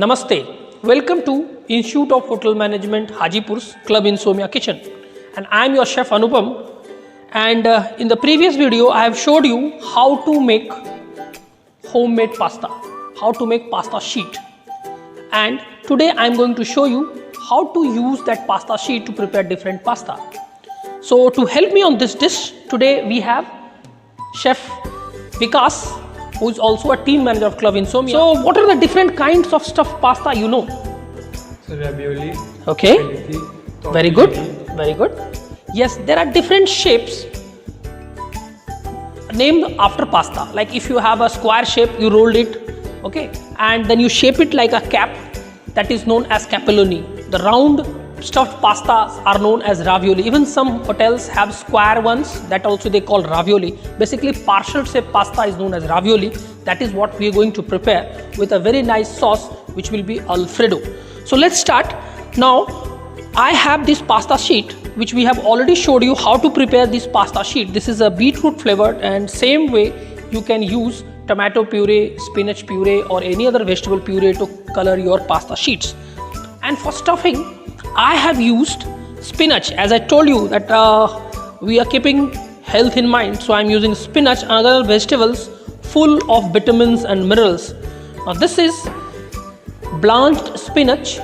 Namaste. Welcome to Institute of Hotel Management Hajipur's Club Insomnia Kitchen, and I am your chef Anupam. And in the previous video, I have showed you how to make homemade pasta, how to make pasta sheet. And today I am going to show you how to use that pasta sheet to prepare different pasta. So to help me on this dish, today we have Chef Vikas, who is also a team manager of Club Insomnia. So what are the different kinds of stuffed pasta you know? So ravioli. Okay, Spaghetti, very good, tortellini. very good. Yes, there are different shapes named after pasta. Like if you have a square shape, you rolled it, okay, and then you shape it like a cap, that is known as capelloni. The round stuffed pastas are known as ravioli. Even some hotels have square ones, that also they call ravioli. Basically, partial shape pasta is known as ravioli. That is what we are going to prepare with a very nice sauce, which will be Alfredo. So let's start. Now I have this pasta sheet, which we have already showed you how to prepare this pasta sheet. This is a beetroot flavored, and same way you can use tomato puree, spinach puree, or any other vegetable puree to color your pasta sheets. And for stuffing, I have used spinach. As I told you that we are keeping health in mind, so I am using spinach and other vegetables full of vitamins and minerals. Now this is blanched spinach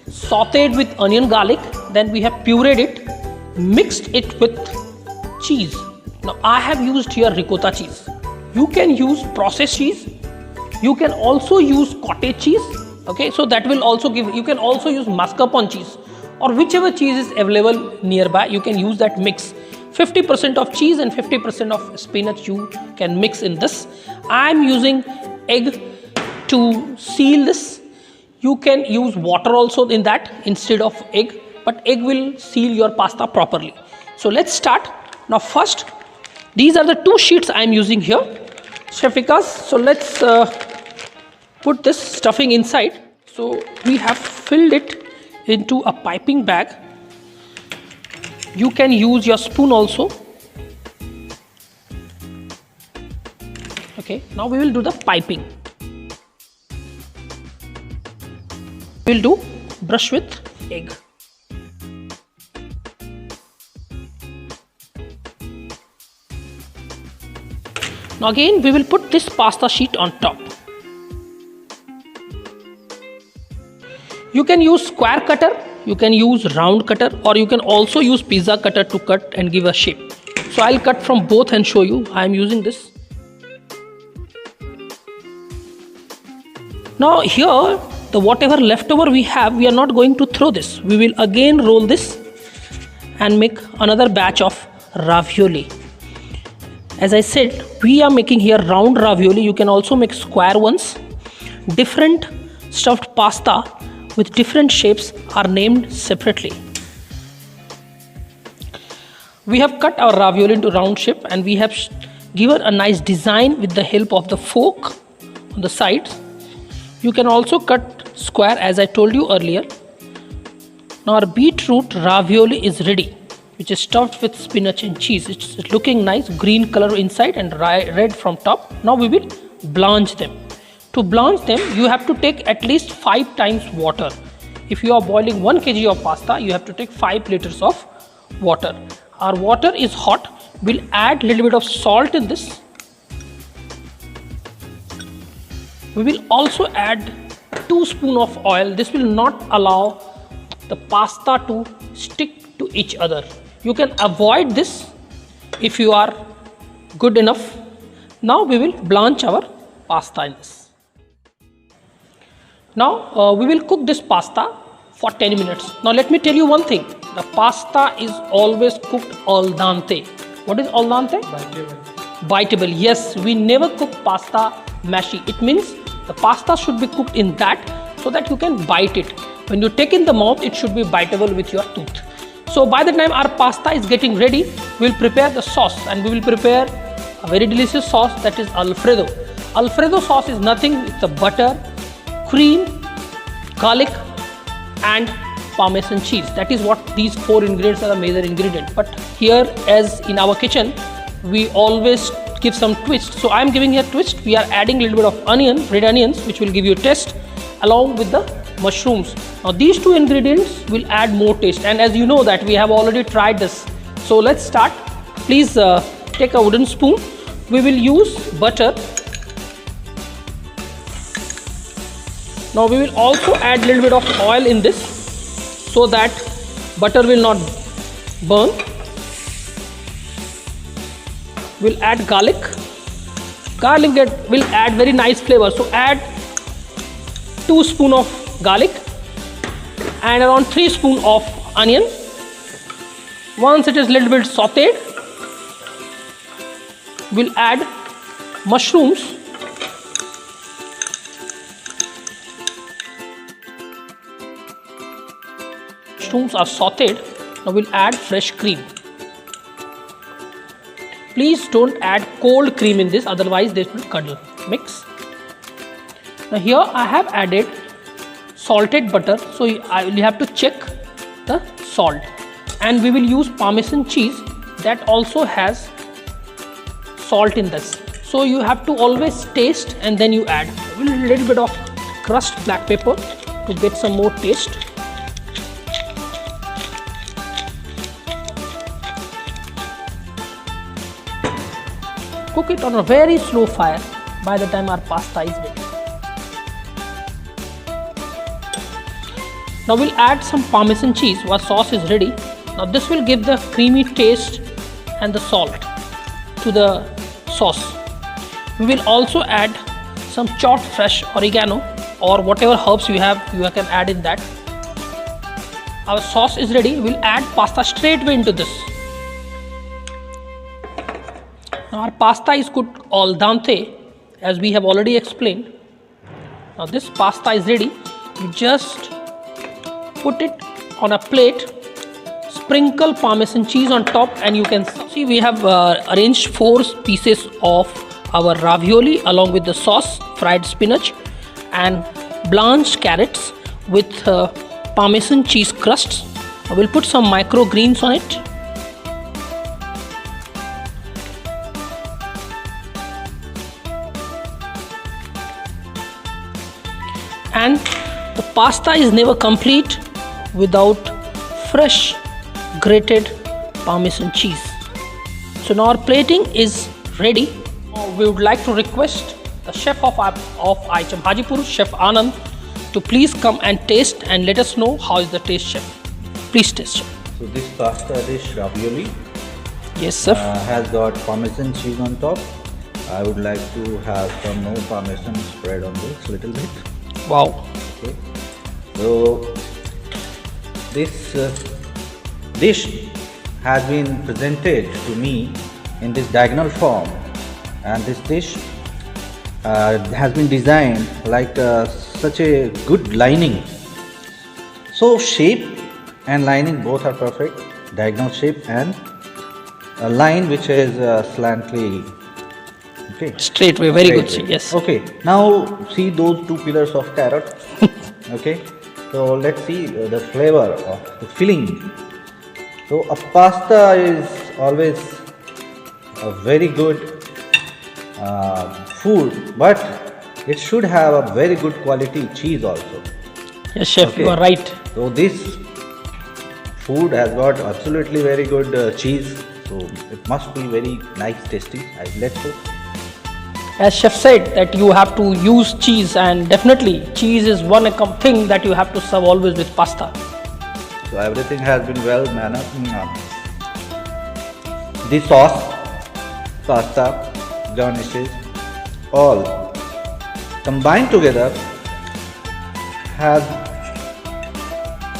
sauteed with onion garlic, then we have pureed it, mixed it with cheese. Now I have used here ricotta cheese. You can use processed cheese, you can also use cottage cheese, okay, so that will also give, you can also use mascarpone cheese, or whichever cheese is available nearby, you can use that mix. 50% of cheese and 50% of spinach you can mix in this. I am using egg to seal this. You can use water also in that instead of egg, but egg will seal your pasta properly. So let's start. Now first, these are the two sheets I am using here, Chef Vikas. So let's put this stuffing inside. So we have filled it into a piping bag. You can use your spoon also. Okay, now we will do the piping. We will do brush with egg. Now again we will put this pasta sheet on top. You can use square cutter, you can use round cutter, or you can also use pizza cutter to cut and give a shape. So I'll cut from both and show you. I am using this. Now here, the whatever leftover we have, we are not going to throw this. We will again roll this and make another batch of ravioli. As I said, we are making here round ravioli. You can also make square ones. Different stuffed pasta with different shapes are named separately. We have cut our ravioli into round shape, and we have given a nice design with the help of the fork on the sides. You can also cut square, as I told you earlier. Now our beetroot ravioli is ready, which is stuffed with spinach and cheese. It's looking nice, green color inside and red from top. Now we will blanch them. To blanch them, you have to take at least 5 times water. If you are boiling 1 kg of pasta, you have to take 5 liters of water. Our water is hot. We'll add a little bit of salt in this. We will also add 2 spoons of oil. This will not allow the pasta to stick to each other. You can avoid this if you are good enough. Now we will blanch our pasta in this. Now we will cook this pasta for 10 minutes. Now let me tell you one thing. The pasta is always cooked al dente. What is al dente? Biteable. Yes, we never cook pasta mashy. It means the pasta should be cooked in that so that you can bite it. When you take in the mouth, it should be biteable with your tooth. So by the time our pasta is getting ready, we will prepare the sauce, and we will prepare a very delicious sauce, that is Alfredo. Alfredo sauce is nothing, it's a butter, cream, garlic and Parmesan cheese. That is what these 4 ingredients are the major ingredient. But here, as in our kitchen, we always give some twist. So I am giving here twist. We are adding a little bit of onion, red onions, which will give you taste, along with the mushrooms. Now these two ingredients will add more taste, and as you know that we have already tried this. So let's start. Please take a wooden spoon. We will use butter. Now we will also add a little bit of oil in this so that butter will not burn. We'll add garlic. Garlic will add very nice flavor. So add 2 spoons of garlic and around 3 spoons of onion. Once it is little bit sauteed, we'll add mushrooms. Mushrooms are sauteed. Now we'll add fresh cream. Please don't add cold cream in this, otherwise this will curdle. Mix. Now here I have added salted butter, so you have to check the salt. And we will use Parmesan cheese that also has salt in this. So you have to always taste and then you add a little bit of crushed black pepper to get some more taste. Cook it on a very slow fire by the time our pasta is ready. Now we'll add some Parmesan cheese once sauce is ready. Now this will give the creamy taste and the salt to the sauce. We will also add some chopped fresh oregano or whatever herbs you have, you can add in that. Our sauce is ready. We'll add pasta straight away into this. Now our pasta is cooked al dente, as we have already explained. Now this pasta is ready. You just put it on a plate, sprinkle Parmesan cheese on top, and you can see we have arranged 4 pieces of our ravioli along with the sauce, fried spinach and blanched carrots with Parmesan cheese crusts. I will put some microgreens on it. And the pasta is never complete without fresh grated Parmesan cheese. So now our plating is ready. We would like to request the chef of IHM Hajipur, Chef Anand, to please come and taste and let us know how is the taste, chef. Please taste, chef. So this pasta dish ravioli Yes, sir. has got Parmesan cheese on top. I would like to have some more Parmesan spread on this little bit. Wow. Okay. So this dish has been presented to me in this diagonal form, and this dish has been designed like such a good lining. So shape and lining both are perfect. Diagonal shape and a line which is slantly. Okay. Straight way, very good, Straight way. yes. Okay. Now see those 2 pillars of carrot. Okay. So let's see the flavor of the filling. So a pasta is always a very good food, but it should have a very good quality cheese also. Yes, chef, Okay. you are right. So this food has got absolutely very good cheese. So it must be very nice, tasty. Let's see. As chef said that you have to use cheese, and definitely cheese is one thing that you have to serve always with pasta. So everything has been well mannered. The sauce, pasta, garnishes, all combined together has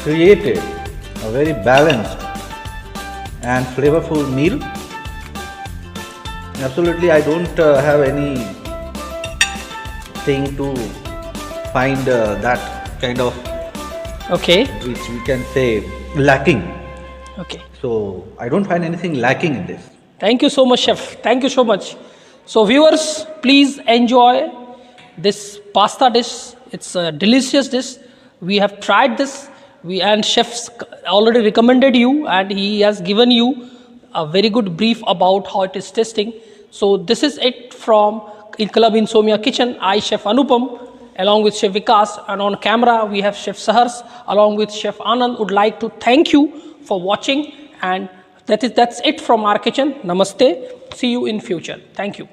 created a very balanced and flavorful meal. Absolutely, I don't have any thing to find that kind of, Okay. which we can say, lacking. Okay. So I don't find anything lacking in this. Thank you so much, chef. Thank you so much. So viewers, please enjoy this pasta dish. It's a delicious dish. We have tried this. And chefs already recommended you, and he has given you a very good brief about how it is tasting. So this is it from Club Insomnia Kitchen. I, Chef Anupam, along with Chef Vikas, and on camera we have Chef Sahars along with Chef Anand. Would like to thank you for watching, and that's it from our kitchen. Namaste. See you in future. Thank you.